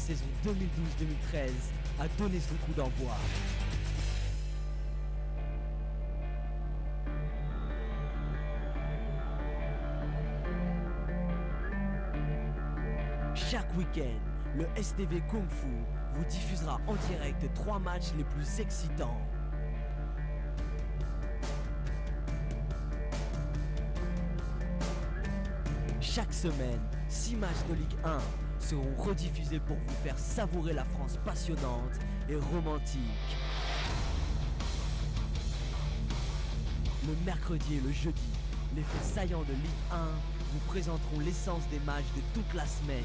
saison 2012-2013 a donné son coup d'envoi. Chaque week-end, le STV Kung Fu vous diffusera en direct 3 matchs les plus excitants. Chaque semaine, 6 matchs de Ligue 1 seront rediffusés pour vous faire savourer la France passionnante et romantique. Le mercredi et le jeudi, les faits saillants de Ligue 1 vous présenteront l'essence des matchs de toute la semaine.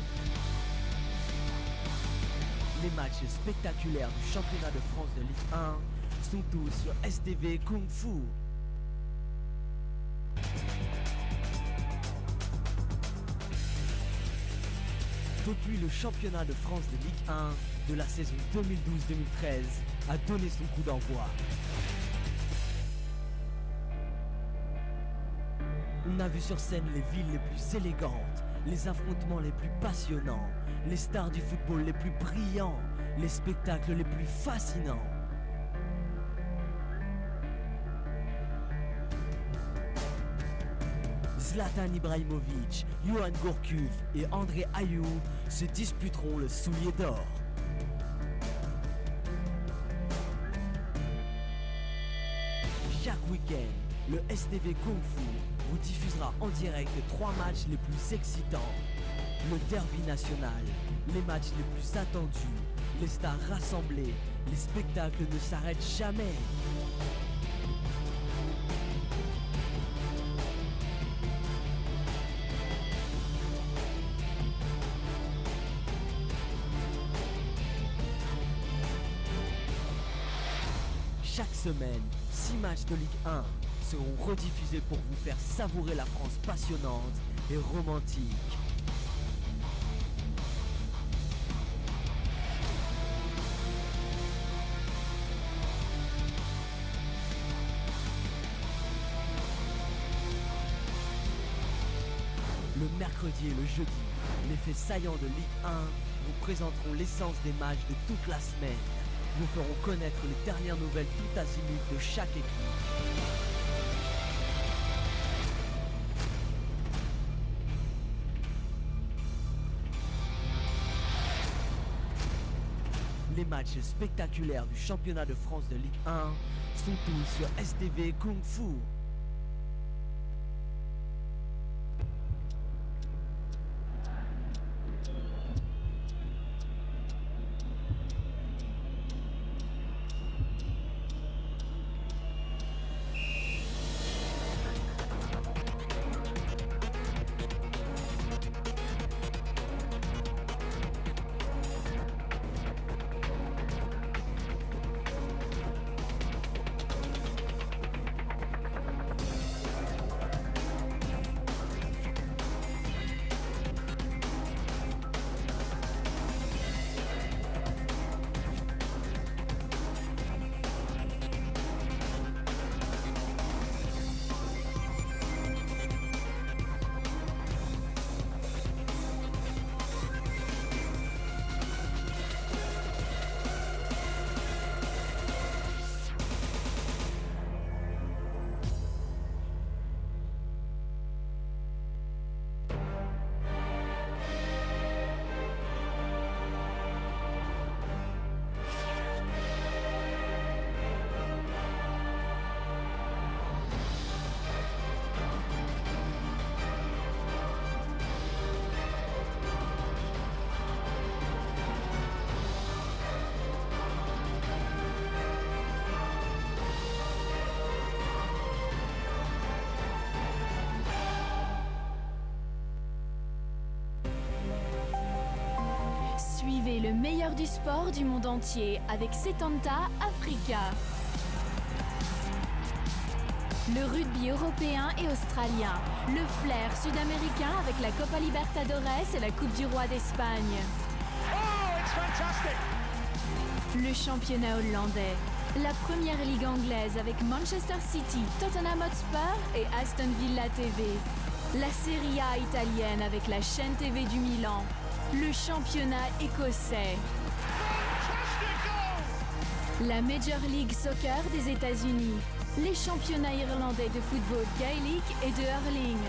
Les matchs spectaculaires du championnat de France de Ligue 1 sont tous sur STV Kung Fu. Depuis le championnat de France de Ligue 1 de la saison 2012-2013 a donné son coup d'envoi. On a vu sur scène les villes les plus élégantes, les affrontements les plus passionnants, les stars du football les plus brillants, les spectacles les plus fascinants. Zlatan Ibrahimovic, Johan Gourcuff et André Ayew se disputeront le soulier d'or. Chaque week-end, le STV Kung Fu vous diffusera en direct 3 matchs les plus excitants. Le derby national, les matchs les plus attendus, les stars rassemblées, les spectacles ne s'arrêtent jamais. Chaque semaine, 6 matchs de Ligue 1 seront rediffusés pour vous faire savourer la France passionnante et romantique. Le mercredi et le jeudi, les faits saillants de Ligue 1 vous présenteront l'essence des matchs de toute la semaine. Nous ferons connaître les dernières nouvelles tout azimut de chaque équipe. Les matchs spectaculaires du championnat de France de Ligue 1 sont tous sur STV Kung Fu. Le meilleur du sport du monde entier avec Setanta Africa. Le rugby européen et australien. Le flair sud-américain avec la Copa Libertadores et la Coupe du Roi d'Espagne. Oh, it's fantastic! Le championnat hollandais. La première ligue anglaise avec Manchester City, Tottenham Hotspur et Aston Villa TV. La Serie A italienne avec la chaîne TV du Milan. Le championnat écossais. La Major League Soccer des États-Unis. Les championnats irlandais de football gaélique et de hurling.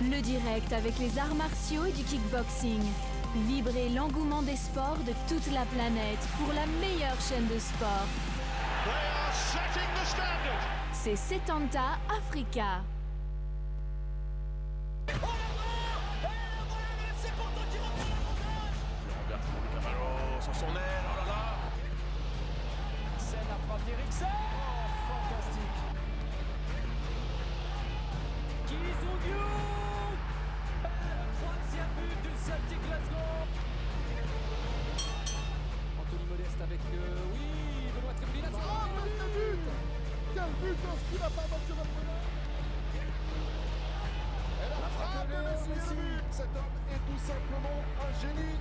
Le direct avec les arts martiaux et du kickboxing. Vibrez l'engouement des sports de toute la planète pour la meilleure chaîne de sport. C'est 70 Africa. Sur son aile, oh là là. C'est la frappe d'Eriksen. Oh, fantastique. Kizunyu. Le troisième but du Celtic Glasgow. Anthony Modeste avec oui, Benoît Tremblay. Quel but inscrit la part de Mathieu. La frappe de Messi. Cet homme est tout simplement un génie.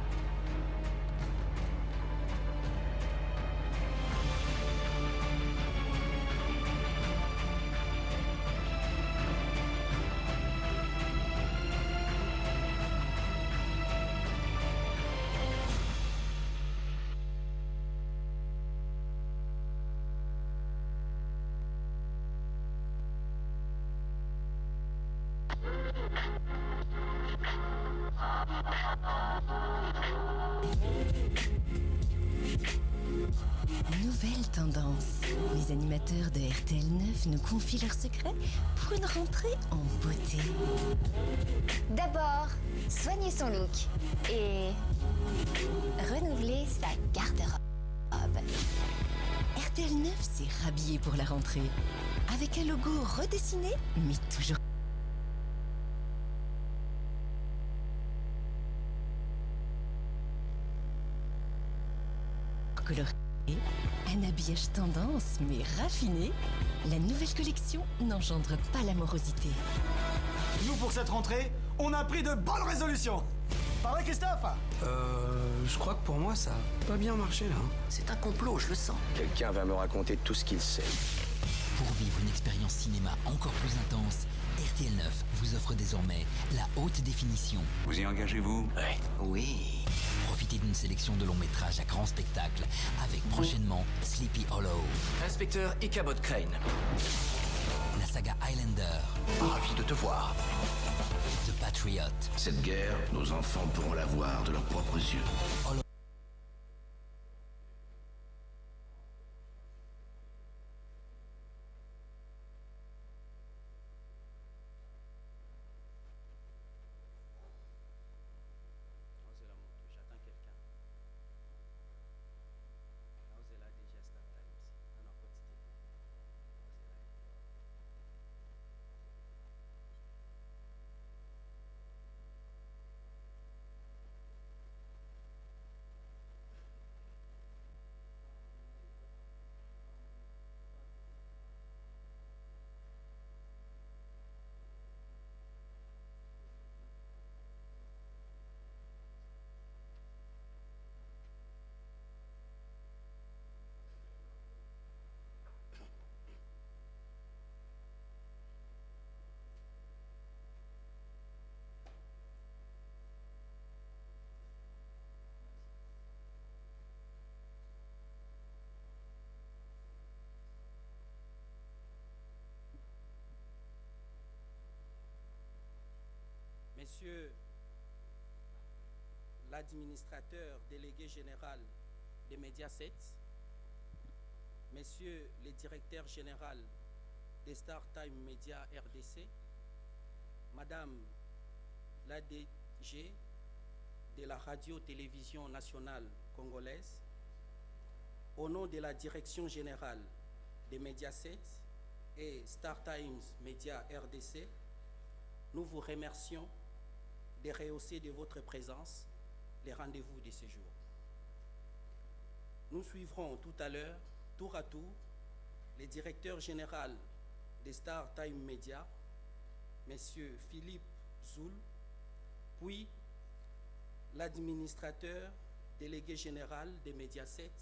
Nouvelle tendance. Les animateurs de RTL 9 nous confient leurs secrets pour une rentrée en beauté. D'abord, soigner son look et renouveler sa garde-robe. RTL 9 s'est rhabillé pour la rentrée. Avec un logo redessiné, mais toujours coloré. Un habillage tendance, mais raffiné. La nouvelle collection n'engendre pas la morosité. Nous, pour cette rentrée, on a pris de bonnes résolutions. Pas vrai, Christophe? Je crois que pour moi, ça a pas bien marché, là. C'est un complot, je le sens. Quelqu'un va me raconter tout ce qu'il sait. Pour vivre une expérience cinéma encore plus intense, RTL 9 vous offre désormais la haute définition. Vous y engagez-vous? Oui. Profitez d'une sélection de longs métrages à grand spectacle avec prochainement Sleepy Hollow. Inspecteur Ichabod Crane. La saga Highlander. Ravi de te voir. The Patriot. Cette guerre, nos enfants pourront la voir de leurs propres yeux. Hollow. Monsieur l'administrateur délégué général des Mediaset, Messieurs les directeurs généraux des Star Time Media RDC, Madame la DG de la radio-télévision nationale congolaise, au nom de la direction générale des Mediaset et Star Times Media RDC, nous vous remercions de rehausser de votre présence les rendez-vous de ce jour. Nous suivrons tout à l'heure, tour à tour, les directeurs généraux des Star Time Media, M. Philippe Zoul, puis l'administrateur délégué général des Mediaset,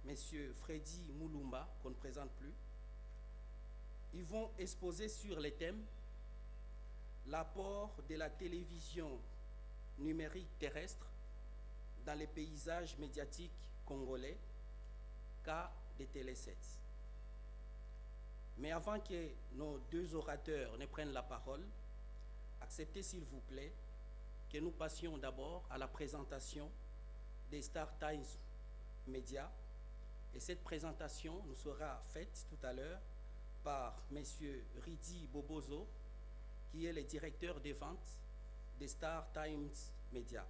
M. Freddy Moulumba, qu'on ne présente plus, Ils vont exposer sur les thèmes l'apport de la télévision numérique terrestre dans les paysages médiatiques congolais, cas de Télé 7. Mais avant que nos deux orateurs ne prennent la parole, acceptez s'il vous plaît que nous passions d'abord à la présentation des Star Times Media. Et cette présentation nous sera faite tout à l'heure par M. Ridi Bobozo, qui est le directeur des ventes des Star Times Media.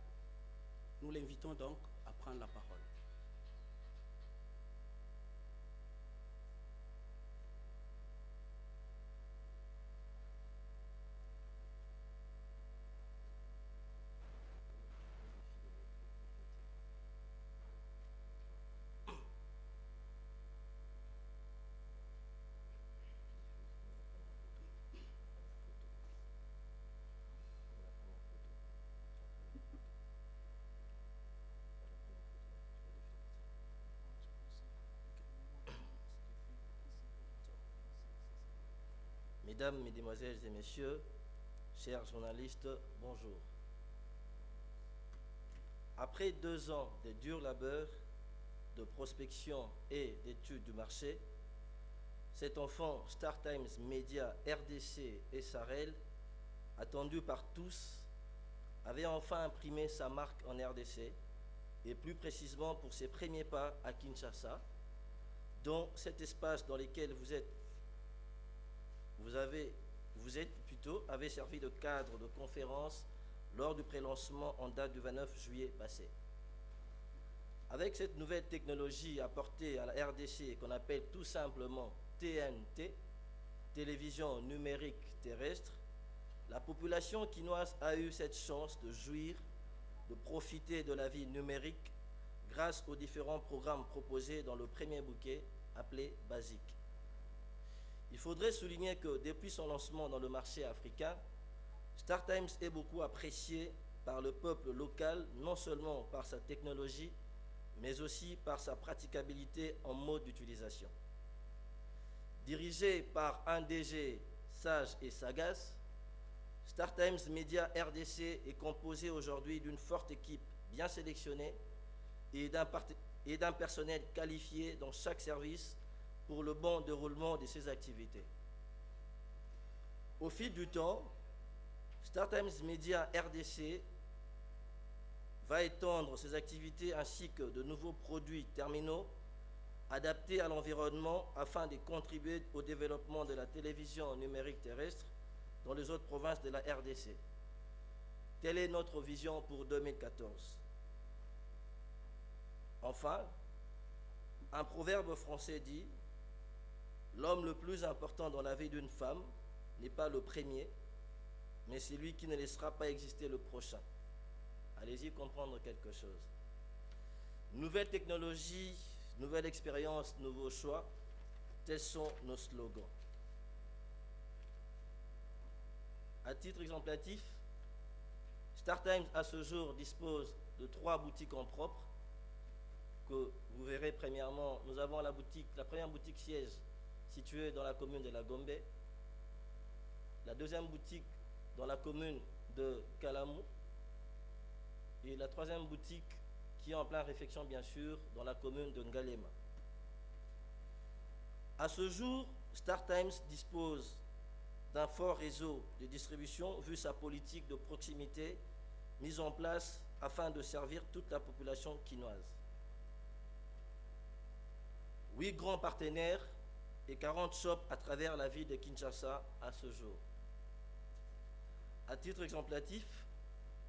Nous l'invitons donc à prendre la parole. Mesdames, Mesdemoiselles et Messieurs, chers journalistes, bonjour. Après 2 ans de dur labeur, de prospection et d'études du marché, cet enfant Star Times Media RDC et Sarel, attendu par tous, avait enfin imprimé sa marque en RDC, et plus précisément pour ses premiers pas à Kinshasa, dont cet espace dans lequel vous êtes avait servi de cadre de conférence lors du prélancement en date du 29 juillet passé. Avec cette nouvelle technologie apportée à la RDC qu'on appelle tout simplement TNT, télévision numérique terrestre, la population quinoise a eu cette chance de jouir, de profiter de la vie numérique grâce aux différents programmes proposés dans le premier bouquet appelé Basique. Il faudrait souligner que depuis son lancement dans le marché africain, Star Times est beaucoup apprécié par le peuple local, non seulement par sa technologie, mais aussi par sa praticabilité en mode d'utilisation. Dirigé par un DG sage et sagace, Star Times Media RDC est composé aujourd'hui d'une forte équipe bien sélectionnée et d'un personnel qualifié dans chaque service pour le bon déroulement de ses activités. Au fil du temps, Star Times Media RDC va étendre ses activités ainsi que de nouveaux produits terminaux adaptés à l'environnement afin de contribuer au développement de la télévision numérique terrestre dans les autres provinces de la RDC. Telle est notre vision pour 2014. Enfin, un proverbe français dit « L'homme le plus important dans la vie d'une femme n'est pas le premier, mais c'est lui qui ne laissera pas exister le prochain. » Allez-y comprendre quelque chose. Nouvelle technologie, nouvelle expérience, nouveaux choix, tels sont nos slogans. À titre exemplatif, Star Times à ce jour dispose de 3 boutiques en propre que vous verrez premièrement. Nous avons la première boutique siège située dans la commune de la Gombe, la deuxième boutique dans la commune de Kalamou et la troisième boutique qui est en pleine réfection bien sûr dans la commune de Ngalema. À ce jour, Star Times dispose d'un fort réseau de distribution vu sa politique de proximité mise en place afin de servir toute la population quinoise. 8 grands partenaires et 40 shops à travers la ville de Kinshasa à ce jour. À titre exemplatif,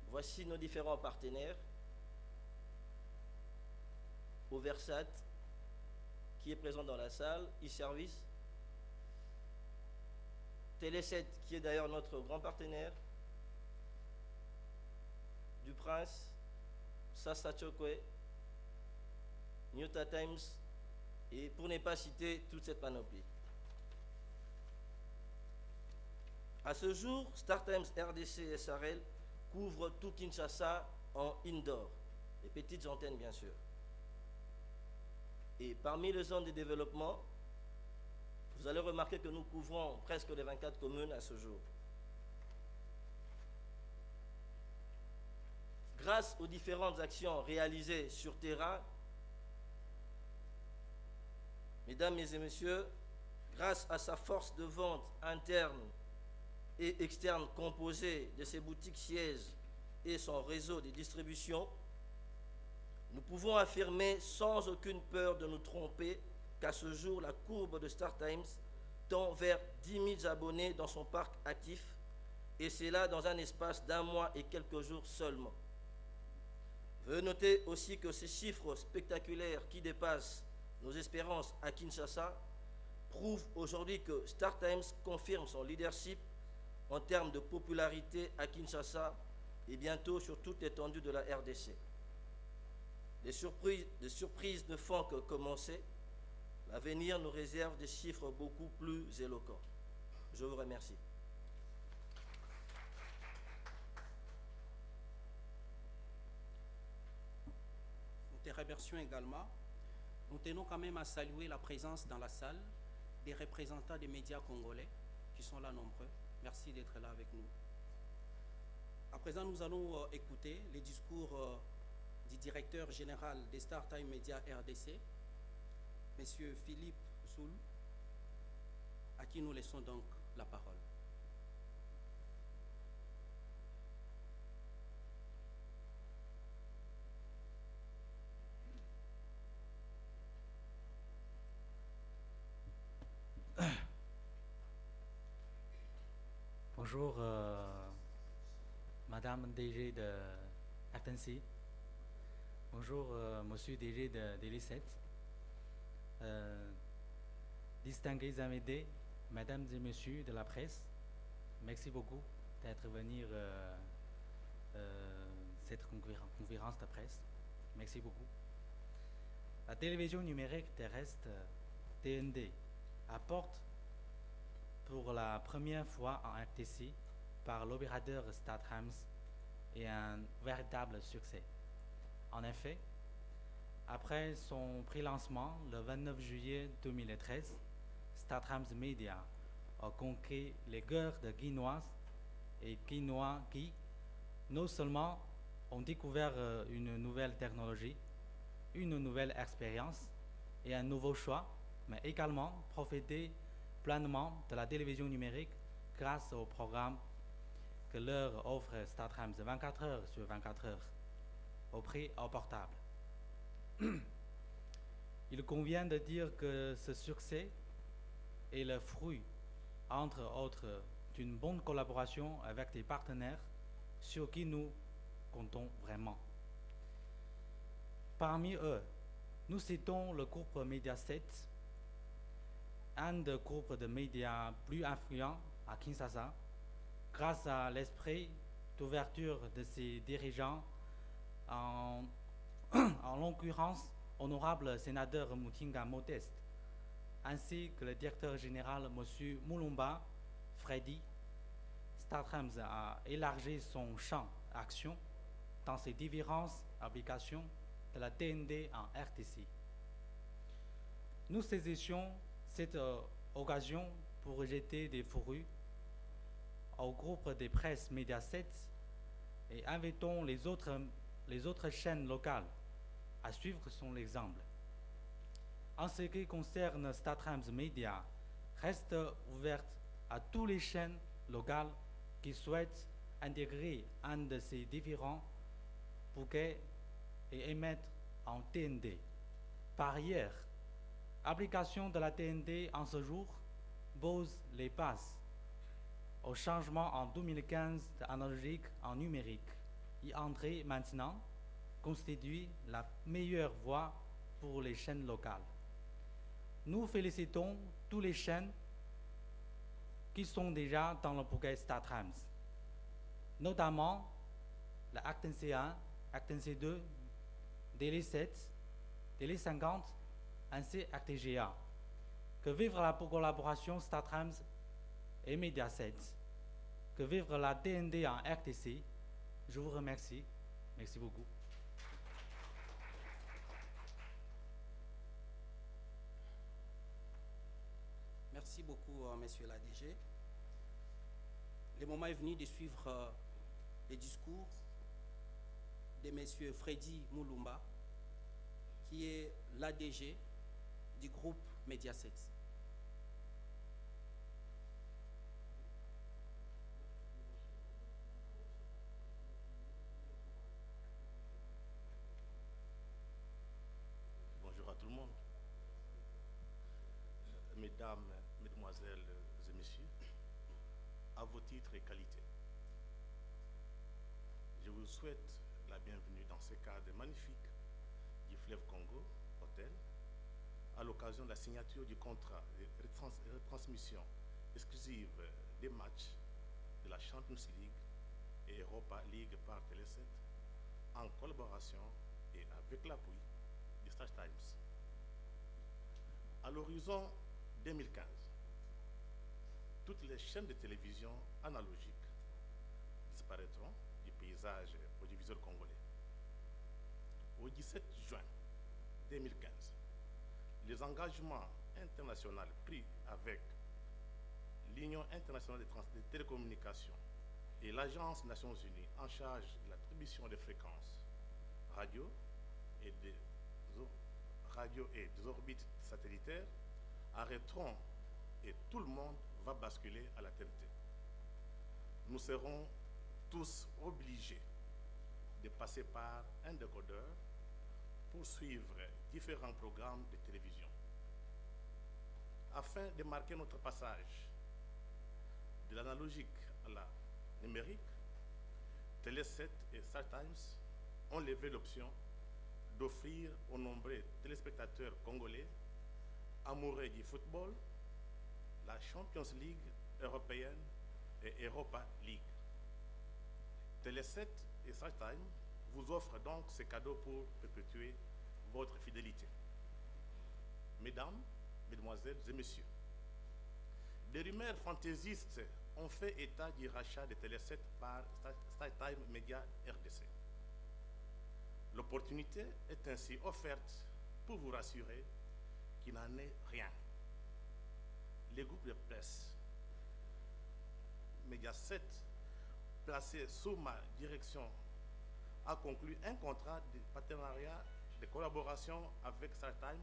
voici nos différents partenaires. Oversat, qui est présent dans la salle, e-service, Télé 7, qui est d'ailleurs notre grand partenaire, Du Prince, Sasa Chokwe, Nyota Times, et pour ne pas citer toute cette panoplie. À ce jour, Star Times RDC SRL couvre tout Kinshasa en indoor, les petites antennes bien sûr. Et parmi les zones de développement, vous allez remarquer que nous couvrons presque les 24 communes à ce jour. Grâce aux différentes actions réalisées sur terrain, mesdames et messieurs, grâce à sa force de vente interne et externe composée de ses boutiques sièges et son réseau de distribution, nous pouvons affirmer sans aucune peur de nous tromper qu'à ce jour, la courbe de StarTimes tend vers 10 000 abonnés dans son parc actif, et c'est là dans un espace d'1 mois et quelques jours seulement. Veuillez noter aussi que ces chiffres spectaculaires qui dépassent nos espérances à Kinshasa prouvent aujourd'hui que StarTimes confirme son leadership en termes de popularité à Kinshasa et bientôt sur toute l'étendue de la RDC. Les surprises ne font que commencer. L'avenir nous réserve des chiffres beaucoup plus éloquents. Je vous remercie. Nous te remercions également. Nous tenons quand même à saluer la présence dans la salle des représentants des médias congolais qui sont là nombreux. Merci d'être là avec nous. À présent, nous allons écouter les discours du directeur général des StarTimes Media RDC, M. Philippe Soul, à qui nous laissons donc la parole. Bonjour, Madame DG de RTNC. Bonjour, Monsieur DG de DL7. Distingués invités, Mesdames et Messieurs de la presse, merci beaucoup d'être venus cette conférence de presse. Merci beaucoup. La télévision numérique terrestre TND apporte pour la première fois en RTC par l'opérateur StarTimes est un véritable succès. En effet, après son pré-lancement le 29 juillet 2013, StarTimes Media a conquis les cœurs de Guinoises et Guinois qui, non seulement ont découvert une nouvelle technologie, une nouvelle expérience et un nouveau choix, mais également profité pleinement de la télévision numérique grâce au programme que leur offre StarTimes 24 heures sur 24 heures au prix abordable. Il convient de dire que ce succès est le fruit, entre autres, d'une bonne collaboration avec des partenaires sur qui nous comptons vraiment. Parmi eux, nous citons le groupe Mediaset, un des groupes de médias plus influents à Kinshasa, grâce à l'esprit d'ouverture de ses dirigeants, en l'occurrence, honorable sénateur Mutinga Modeste, ainsi que le directeur général M. Moulumba Freddy. StarTimes a élargi son champ d'action dans ses différentes applications de la TND en RTC. Nous saisissions cette occasion pour jeter des fourrures au groupe de presse Mediaset et invitons les autres chaînes locales à suivre son exemple. En ce qui concerne StarTimes Media, reste ouverte à toutes les chaînes locales qui souhaitent intégrer un de ces différents bouquets et émettre en TND. Par ailleurs, l'application de la TND en ce jour pose les bases au changement en 2015 d'analogique en numérique. Y entrer maintenant constitue la meilleure voie pour les chaînes locales. Nous félicitons toutes les chaînes qui sont déjà dans le bouquet StarTimes, notamment la RTNC 1, RTNC 2, DL7, DL50, ainsi RTGA. Que vive la collaboration StarTimes et Mediaset. Que vive la TND en RTC. Je vous remercie. Merci beaucoup. Merci Merci beaucoup, Monsieur l'ADG. Le moment est venu de suivre les discours de Monsieur Freddy Moulumba, qui est l'ADG du groupe Mediaset. Bonjour à tout le monde. Mesdames, Mesdemoiselles et Messieurs, à vos titres et qualités, je vous souhaite la bienvenue dans ce cadre magnifique du fleuve Congo Hôtel, à l'occasion de la signature du contrat de retransmission exclusive des matchs de la Champions League et Europa League par Télé7 en collaboration et avec l'appui du Star Times. À l'horizon 2015, toutes les chaînes de télévision analogiques disparaîtront du paysage audiovisuel congolais. Au 17 juin 2015, les engagements internationaux pris avec l'Union internationale des télécommunications et l'Agence des Nations Unies en charge de l'attribution des fréquences radio et des orbites satellitaires arrêteront et tout le monde va basculer à la TNT. Nous serons tous obligés de passer par un décodeur pour suivre différents programmes de télévision. Afin de marquer notre passage de l'analogique à la numérique, Télé7 et Star Times ont levé l'option d'offrir aux nombreux téléspectateurs congolais amoureux du football la Champions League européenne et Europa League. Télé7 et Star Times vous offrent donc ces cadeaux pour perpétuer votre fidélité. Mesdames, Mesdemoiselles et Messieurs, des rumeurs fantaisistes ont fait état du rachat de Télé7 par Star Times Media RDC. L'opportunité est ainsi offerte pour vous rassurer qu'il n'en est rien. Les groupes de presse Mediaset, placé sous ma direction, a conclu un contrat de partenariat de collaboration avec Star Times,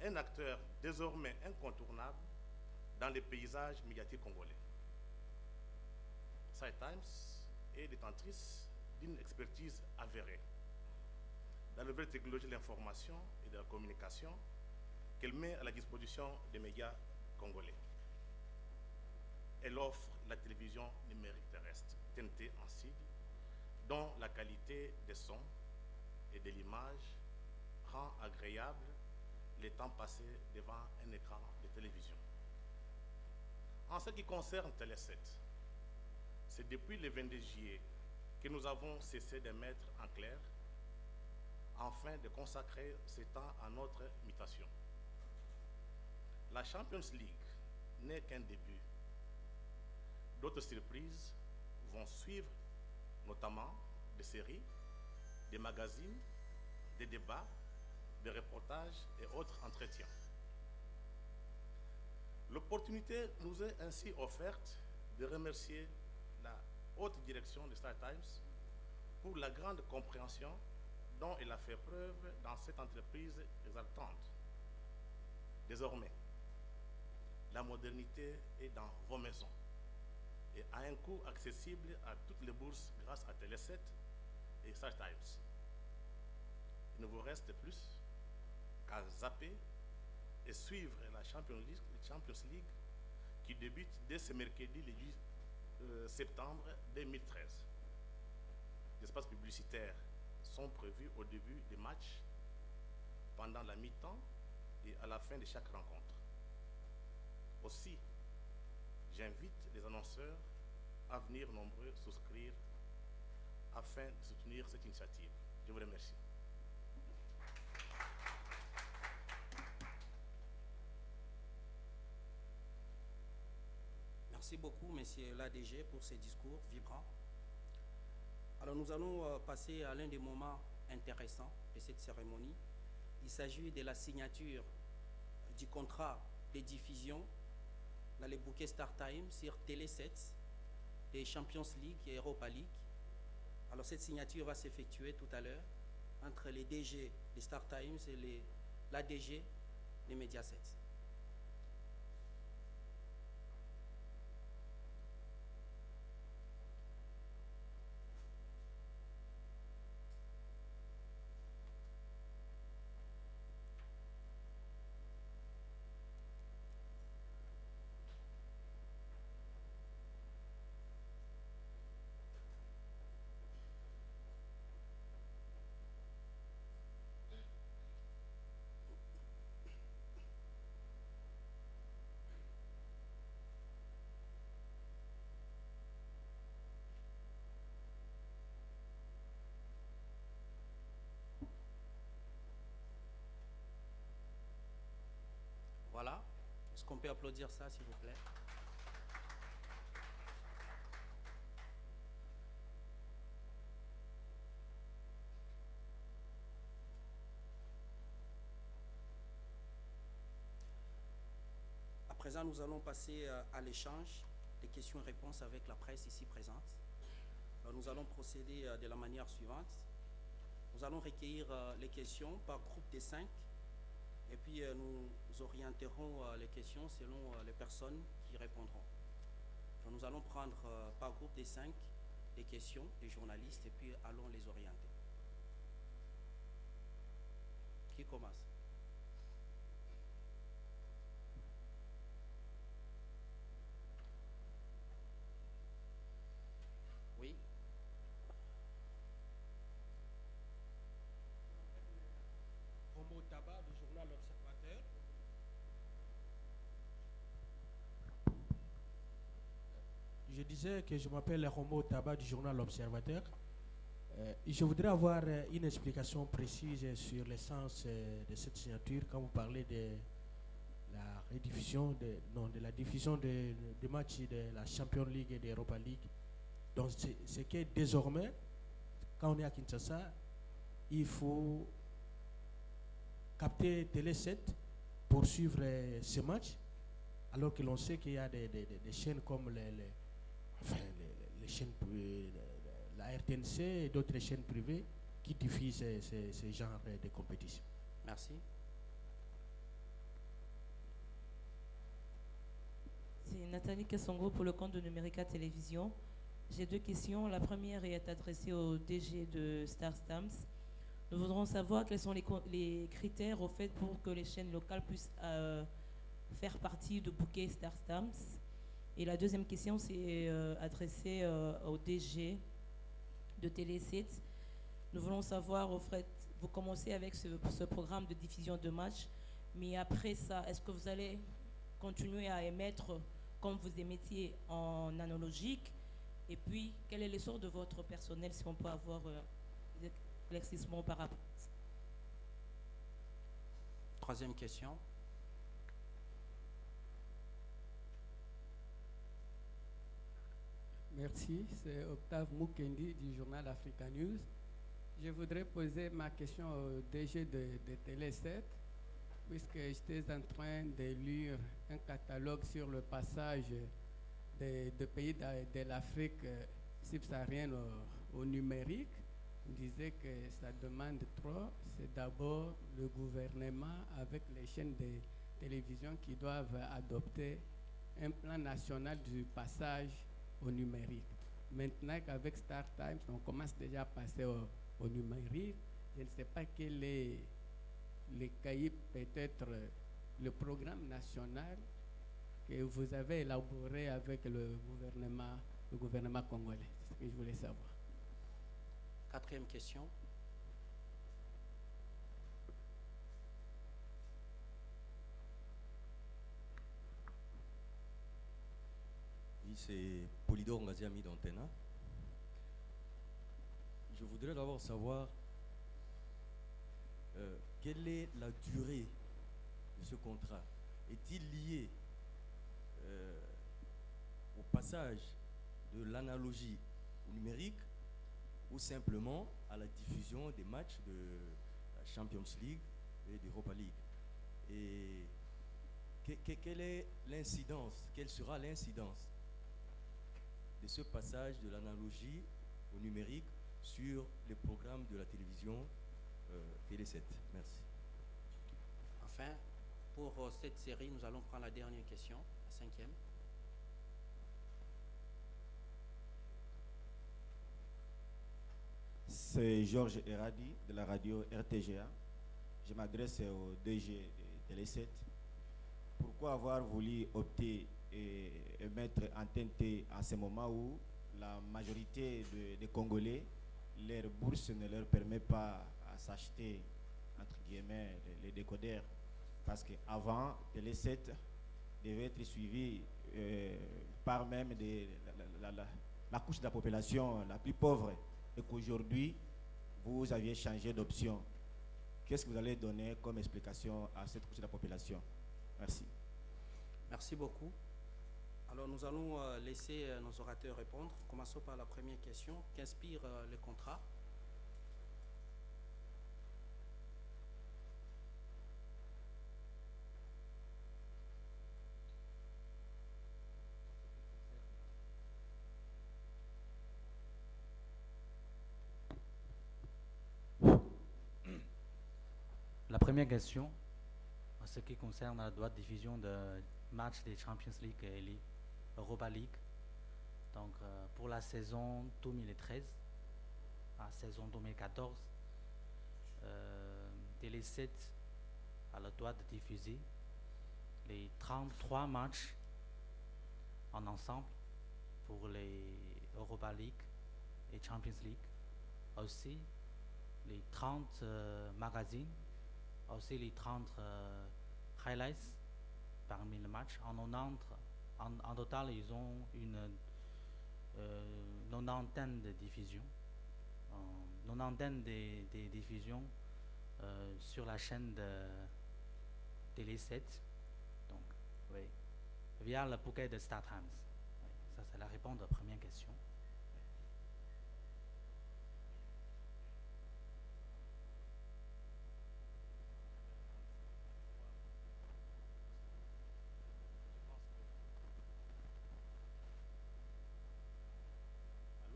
un acteur désormais incontournable dans les paysages médiatiques congolais. Star Times est détentrice d'une expertise avérée dans la nouvelle technologie de l'information et de la communication qu'elle met à la disposition des médias congolais. Elle offre la télévision numérique terrestre, TNT en sigle, dont la qualité des sons et de l'image rend agréable les temps passés devant un écran de télévision. En ce qui concerne Télé7, c'est depuis le 22 juillet que nous avons cessé de mettre en clair afin de consacrer ce temps à notre mutation. La Champions League n'est qu'un début. D'autres surprises vont suivre, notamment des séries, des magazines, des débats, des reportages et autres entretiens. L'opportunité nous est ainsi offerte de remercier la haute direction de Star Times pour la grande compréhension dont elle a fait preuve dans cette entreprise exaltante. Désormais, la modernité est dans vos maisons et à un coût accessible à toutes les bourses grâce à Télé7 et Star Times. Il ne vous reste plus qu'à zapper et suivre la Champions League qui débute dès ce mercredi le 10 septembre 2013. Des espaces publicitaires sont prévus au début des matchs, pendant la mi-temps et à la fin de chaque rencontre. Aussi, j'invite les annonceurs à venir nombreux souscrire afin de soutenir cette initiative. Je vous remercie. Merci beaucoup, Monsieur l'ADG, pour ces discours vibrants. Alors nous allons passer à l'un des moments intéressants de cette cérémonie. Il s'agit de la signature du contrat de diffusion dans les bouquets Star Time sur Télé 7 des Champions League et Europa League. Alors cette signature va s'effectuer tout à l'heure entre les DG des Star Times et l'ADG des Mediaset. Voilà. Est-ce qu'on peut applaudir ça, s'il vous plaît? À présent, nous allons passer à l'échange des questions et réponses avec la presse ici présente. Alors, nous allons procéder de la manière suivante. Nous allons recueillir les questions par groupe des 5. Et puis nous orienterons les questions selon les personnes qui répondront. Donc, nous allons prendre par groupe des 5 des questions des journalistes et puis allons les orienter. Qui commence? Oui. Romo Tabac du journal L'Observateur. Je disais que je m'appelle Romo Tabac du journal L'Observateur. Je voudrais avoir une explication précise sur l'essence de cette signature quand vous parlez de la rediffusion, de la diffusion des matchs de la Champions League et de l'Europa League. Donc c'est que désormais, quand on est à Kinshasa, il faut capter Télé 7 pour suivre ces matchs, alors que l'on sait qu'il y a des chaînes comme les chaînes, la RTNC et d'autres chaînes privées qui diffusent ces genres de compétitions. Merci. C'est Nathalie Kassongo pour le compte de Numérica Télévision. J'ai 2 questions. La première est adressée au DG de Star Stamps. Nous voudrons savoir quels sont les critères au fait pour que les chaînes locales puissent faire partie du bouquet Star Stamps. Et la deuxième question, c'est adressée au DG de Télé 7. Nous voulons savoir, au fait, vous commencez avec ce programme de diffusion de matchs, mais après ça, est-ce que vous allez continuer à émettre comme vous émettiez en analogique? Et puis, quel est l'essor de votre personnel, si on peut avoir des éclaircissements par rapport à ça? Troisième question. Merci, c'est Octave Mukendi du journal Africa News. Je voudrais poser ma question au DG de Télé 7, puisque j'étais en train de lire un catalogue sur le passage de pays de l'Afrique subsaharienne au numérique. On disait que ça demande trop. C'est d'abord le gouvernement avec les chaînes de télévision qui doivent adopter un plan national du passage au numérique. Maintenant qu'avec Star Times, on commence déjà à passer au numérique. Je ne sais pas quel est le cahier, peut-être le programme national que vous avez élaboré avec le gouvernement congolais. C'est ce que je voulais savoir. Quatrième question. Oui, c'est Polydor Ngaziami d'Antena. Je voudrais d'abord savoir quelle est la durée de ce contrat. Est-il lié au passage de l'analogie au numérique ou simplement à la diffusion des matchs de la Champions League et d'Europa League? Et quelle est l'incidence, quelle sera l'incidence de ce passage de l'analogie au numérique sur les programmes de la télévision Télé 7? Merci. Enfin, pour cette série, nous allons prendre la dernière question, la 5e. C'est Georges Eradi de la radio RTGA. Je m'adresse au DG de Télé 7. Pourquoi avoir voulu opter et mettre Antenne T à ce moment où la majorité des Congolais, leur bourse ne leur permet pas à s'acheter, entre guillemets, les décodeurs? Parce qu'avant, Télé 7 devait être suivi par même la couche de la population la plus pauvre, et qu'aujourd'hui, vous aviez changé d'option. Qu'est-ce que vous allez donner comme explication à cette couche de la population? Merci. Merci beaucoup. Alors nous allons laisser nos orateurs répondre. Commençons par la première question. Qu'inspire le contrat? La première question, en ce qui concerne la droite de diffusion de matchs des Champions League et Europa League. Donc, pour la saison 2013 à la saison 2014, Télé 7 a le droit de diffuser les 33 matchs en ensemble pour les Europa League et Champions League. Aussi, les 30 magazines, aussi les 30 highlights parmi les matchs. En total, ils ont une 90 de diffusions. 90 des diffusions sur la chaîne de Télé 7. Donc, oui, via le bouquet de Star Times. Oui, ça, c'est la réponse à la première question.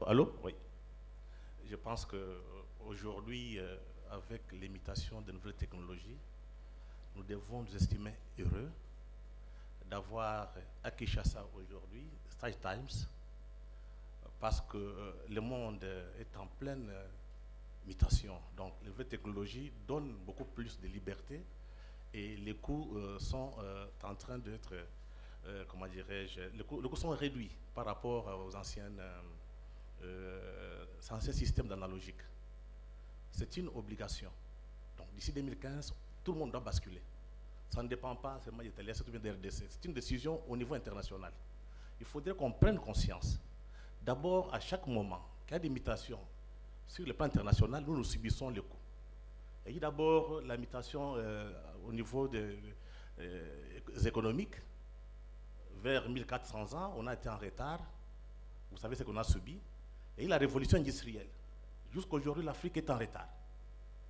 Allô? Oui. Je pense qu'aujourd'hui, avec l'imitation de nouvelles technologies, nous devons nous estimer heureux d'avoir à Kinshasa aujourd'hui Star Times, parce que le monde est en pleine mutation. Donc les nouvelles technologies donnent beaucoup plus de liberté et les coûts sont en train d'être, comment dirais-je, les coûts sont réduits par rapport aux anciens systèmes d'analogique. C'est une obligation. Donc d'ici 2015, tout le monde doit basculer. Ça ne dépend pas seulement de Télé 7 ou de RDC. C'est une décision au niveau international. Il faudrait qu'on prenne conscience. D'abord, à chaque moment qu'il y a des mutations sur le plan international, nous subissons le coût. Il y a d'abord la mutation au niveau des économiques. Vers 1400 ans, on a été en retard. Vous savez ce qu'on a subi. Et la révolution industrielle. Jusqu'à aujourd'hui, l'Afrique est en retard.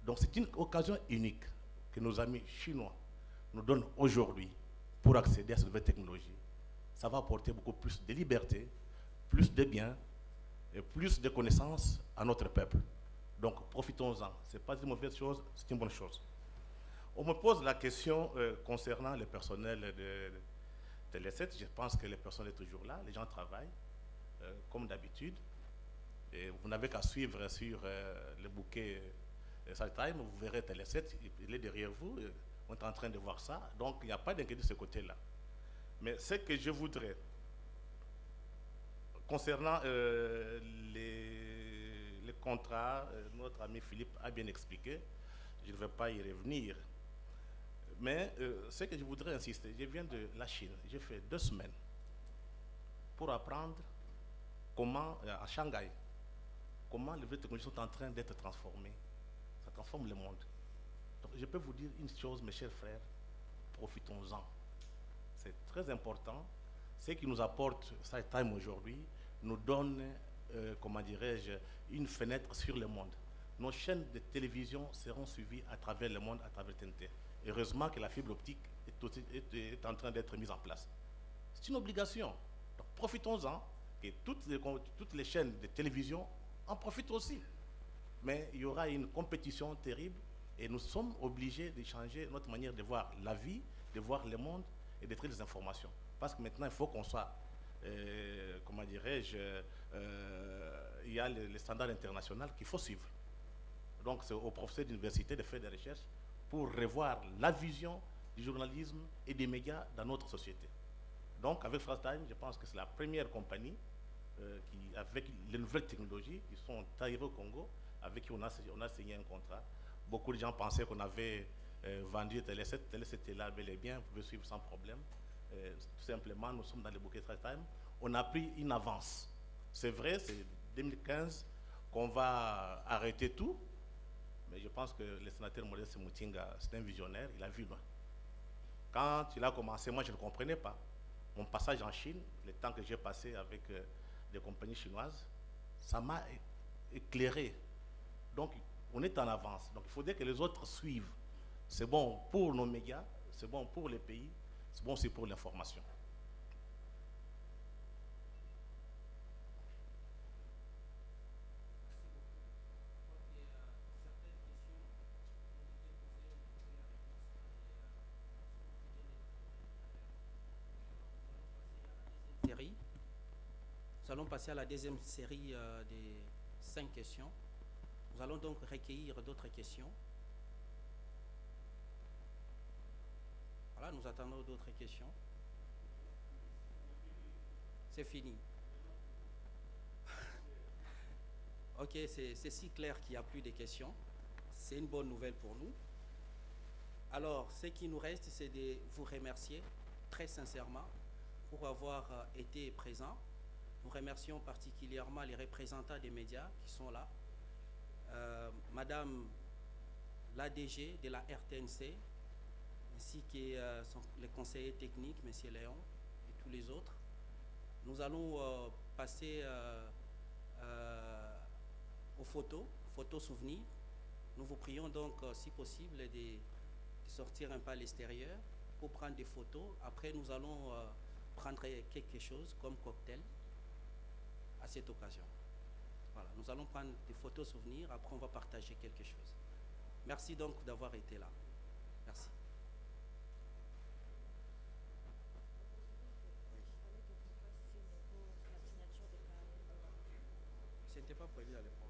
Donc c'est une occasion unique que nos amis chinois nous donnent aujourd'hui pour accéder à cette nouvelle technologie. Ça va apporter beaucoup plus de liberté, plus de biens et plus de connaissances à notre peuple. Donc profitons-en. Ce n'est pas une mauvaise chose, c'est une bonne chose. On me pose la question concernant le personnel de Télé 7. Je pense que le personnel est toujours là, les gens travaillent comme d'habitude. Et vous n'avez qu'à suivre sur le bouquet Star Time, vous verrez Télé 7, il est derrière vous, on est en train de voir ça, donc il n'y a pas d'inquiétude de ce côté-là. Mais ce que je voudrais, concernant les contrats, notre ami Philippe a bien expliqué, je ne vais pas y revenir, mais ce que je voudrais insister, je viens de la Chine, j'ai fait 2 semaines pour apprendre comment, à Shanghai, comment les nouvelles technologies sont en train d'être transformées. Ça transforme le monde. Donc, je peux vous dire une chose, mes chers frères, profitons-en. C'est très important. Ce qui nous apporte Star Time aujourd'hui nous donne, comment dirais-je, une fenêtre sur le monde. Nos chaînes de télévision seront suivies à travers le monde, à travers TNT. Heureusement que la fibre optique est en train d'être mise en place. C'est une obligation. Donc profitons-en, et toutes les chaînes de télévision en profitent aussi. Mais il y aura une compétition terrible et nous sommes obligés de changer notre manière de voir la vie, de voir le monde et de traiter des informations. Parce que maintenant, il faut qu'on soit, comment dirais-je, il y a les standards internationaux qu'il faut suivre. Donc c'est aux professeurs d'université de faire des recherches pour revoir la vision du journalisme et des médias dans notre société. Donc avec Fast Time, je pense que c'est la première compagnie qui, avec les nouvelles technologies qui sont arrivées au Congo, avec qui on a signé un contrat. Beaucoup de gens pensaient qu'on avait vendu Télé7. Télé7 était là bel et bien, vous pouvez suivre sans problème. Tout simplement, nous sommes dans le bouquet Fast Time. On a pris une avance. C'est vrai, c'est 2015 qu'on va arrêter tout, mais je pense que le sénateur Modeste Moutinga, c'est un visionnaire, il a vu loin. Quand il a commencé, moi je ne comprenais pas. Mon passage en Chine, le temps que j'ai passé avec des compagnies chinoises, ça m'a éclairé. Donc on est en avance. Donc il faudrait que les autres suivent. C'est bon pour nos médias, c'est bon pour les pays, c'est bon aussi pour l'information. Nous allons passer à la deuxième série des 5 questions. Nous allons donc recueillir d'autres questions. Voilà, nous attendons d'autres questions. C'est fini. Ok, c'est si clair qu'il n'y a plus de questions. C'est une bonne nouvelle pour nous. Alors, ce qui nous reste, c'est de vous remercier très sincèrement pour avoir été présents. Nous remercions particulièrement les représentants des médias qui sont là. Madame l'ADG de la RTNC, ainsi que les conseillers techniques, M. Léon, et tous les autres. Nous allons passer aux photos souvenirs. Nous vous prions donc, si possible, de sortir un peu à l'extérieur pour prendre des photos. Après, nous allons prendre quelque chose comme cocktail à cette occasion. Voilà, nous allons prendre des photos souvenirs, après on va partager quelque chose. Merci donc d'avoir été là. Merci. Ce n'était pas prévu dans le programme.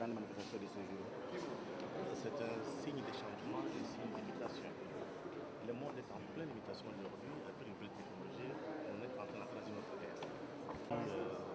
grande manifestation de ce jour. C'est un signe de changement, un signe d'imitation. Le monde est en pleine imitation aujourd'hui, avec une nouvelle technologie, on est en train d'entrer dans une autre ère.